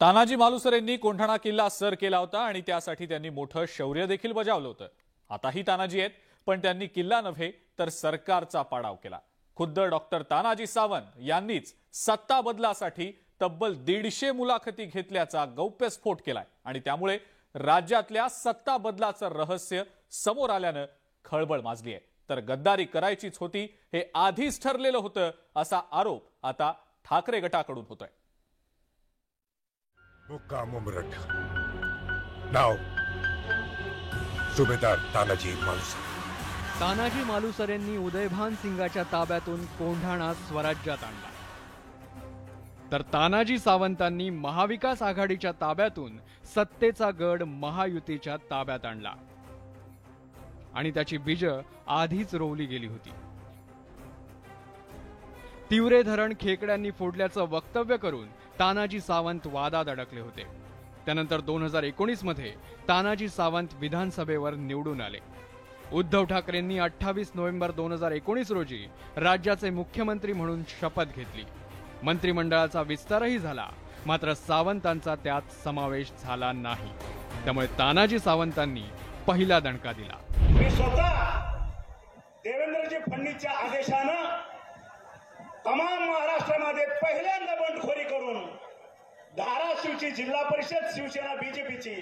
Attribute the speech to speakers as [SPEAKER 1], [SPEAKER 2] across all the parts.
[SPEAKER 1] तानाजी मालुसरेंनी कोंढाणा किल्ला सर केला होता आणि त्यासाठी त्यांनी मोठं शौर्य देखील बजावलं होतं। आताही तानाजी आहेत, पण त्यांनी किल्ला नव्हे तर सरकारचा पाडाव केला। खुद्द डॉक्टर तानाजी सावंत यांनीच सत्ता बदलासाठी तब्बल 150 मुलाखती घेतल्याचा गौप्यस्फोट केलाय आणि त्यामुळे राज्यातल्या सत्ता बदलाचं रहस्य समोर आल्यानं खळबळ माजली आहे। तर गद्दारी करायचीच होती हे आधीच ठरलेलं होतं असा आरोप आता ठाकरे गटाकडून होतोय।
[SPEAKER 2] मुक्काम उमरठ नाव सुभेदार तानाजी मालुसरे।
[SPEAKER 3] तानाजी मालुसरेंनी उदयभान सिंगाच्या ताब्यातून कोंढाणा स्वराज्यात आणला, तर तानाजी सावंतांनी महाविकास आघाडीच्या ताब्यातून सत्तेचा गड महायुतीच्या ताब्यात आणला आणि त्याची बीज आधीच रोवली गेली होती। तिवरे धरण खेकड्यांनी फोडल्याचं वक्तव्य करून तानाजी सावंत वादात अडकले होते। त्यानंतर 2019 मध्ये तानाजी सावंत विधानसभेवर निवडून आले। उद्धव ठाकरेंनी 28 नोव्हेंबर 2019 रोजी राज्याचे मुख्यमंत्री म्हणून शपथ घेतली। मंत्रिमंडळाचा विस्तारही झाला, मात्र सावंतांचा त्यात समावेश झाला नाही। त्यामुळे तानाजी सावंतांनी पहिला दणका दिला।
[SPEAKER 4] मी स्वतः देवेंद्रजी फडणवीसच्या आदेशानं तमाम महाराष्ट्रामध्ये पहिल्यांदा बंडखोरी करून धाराशिवची जिल्हा परिषद शिवसेना बीजेपीची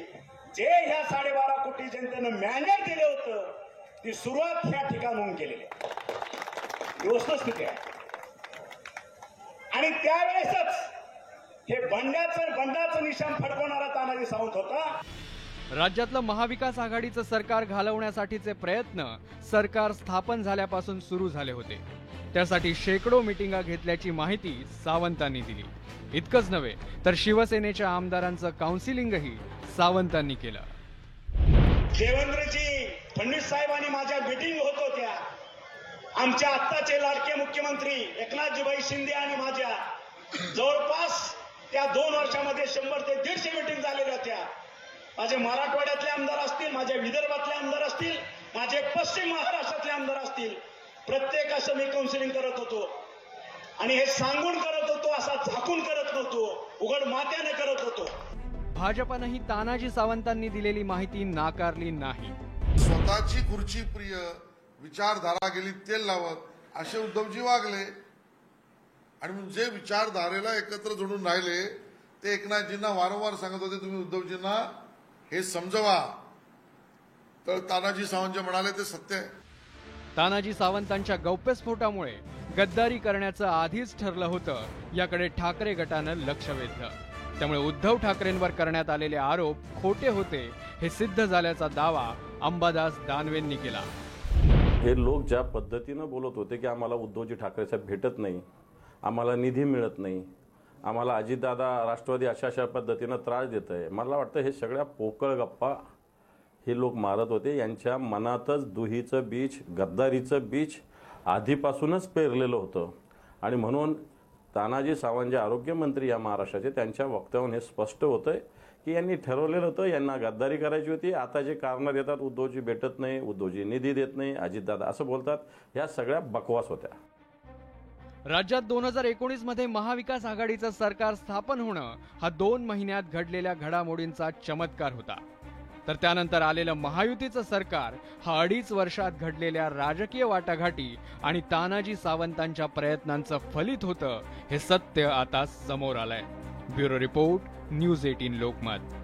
[SPEAKER 4] जे ह्या 12.5 कोटी जनतेनं मॅन्डेट दिले होतं ती सुरुवात ह्या ठिकाणून केलेली आहे। वस्तुस्थिती आहे आणि त्यावेळेसच हे बंडाचं निशाण फडकवणारा तानाजी सावंत होता।
[SPEAKER 3] राज्यातलं महाविकास आघाडीचं सरकार घालवण्यासाठीचे प्रयत्न सरकार स्थापन झाल्यापासून सुरू झाले होते। त्यासाठी शेकडो मिटिंगा घेतल्याची माहिती सावंतांनी दिली। इतकंच नव्हे तर शिवसेनेच्या आमदारांचं काउन्सिलिंगही सावंतांनी केलं।
[SPEAKER 4] देवेंद्रजी फडणवीस साहेबांनी माझ्या मीटिंग होत होत्या। आमच्या आत्ताचे लाडके मुख्यमंत्री एकनाथजीभाई शिंदे आणि माझ्या जवळपास त्या 2 वर्षामध्ये 100 ते 150 मीटिंग झालेल्या होत्या। माझे मराठवाड्यातले आमदार असतील, माझ्या विदर्भातले आमदार असतील, माझे पश्चिम महाराष्ट्रातले आमदार असतील, प्रत्येकाचं मी काउन्सिलिंग करत होतो आणि हे सांगून करत होतो, असा झाकून करत नव्हतो, उघड मात्याने करत होतो।
[SPEAKER 3] भाजपनेही तानाजी सावंतांनी दिलेली माहिती नाकारली नाही।
[SPEAKER 5] स्वतःची खुर्ची प्रिय विचारधारा गेली तेल लावत असे उद्धवजी वागले आणि जे विचारधारेला एकत्र जोडून राहिले ते एकनाथजींना वारंवार सांगत होते, तुम्ही उद्धवजींना हे समजवा। तर तानाजी सावंत जे म्हणाले ते सत्य आहे।
[SPEAKER 3] तानाजी सावंतांच्या गौप्यस्फोटामुळे गद्दारी करण्याचं आधीच ठरलं होतं याकडे ठाकरे गटानं लक्ष वेधलं। त्यामुळे उद्धव ठाकरेंवर करण्यात आलेले आरोप खोटे होते हे सिद्ध झाल्याचा दावा अंबादास दानवेंनी केला।
[SPEAKER 6] हे लोक ज्या पद्धतीनं बोलत होते की आम्हाला उद्धवजी ठाकरे साहेब भेटत नाही, आम्हाला निधी मिळत नाही, आम्हाला अजितदादा राष्ट्रवादी अशा पद्धतीनं त्रास देत आहे, मला वाटतं हे सगळ्या पोकळ गप्पा हे लोक मारत होते। यांच्या मनातच दुहीचं बीज, गद्दारीचं बीज आधीपासूनच पेरलेलं होतं आणि म्हणून तानाजी सावंत जे आरोग्यमंत्री या महाराष्ट्राचे त्यांच्या वक्तव्यावरून हे स्पष्ट होतंय की यांनी ठरवलेलं होतं यांना गद्दारी करायची होती। आता जे कारणं देतात, उद्धवजी भेटत नाही, उद्धवजी निधी देत नाही, अजितदादा असं बोलतात, ह्या सगळ्या बकवास होत्या।
[SPEAKER 3] राज्यात 2019 मध्ये महाविकास आघाडीचं सरकार स्थापन होणं हा 2 महिन्यात घडलेल्या घडामोडींचा चमत्कार होता। तर त्यानंतर आलेलं महायुतीचं सरकार हा 2.5 वर्षात घडलेल्या राजकीय वाटाघाटी आणि तानाजी सावंतांच्या प्रयत्नांचं फलित होतं हे सत्य आता समोर आलंय। Bureau report, news 18 Lokmat.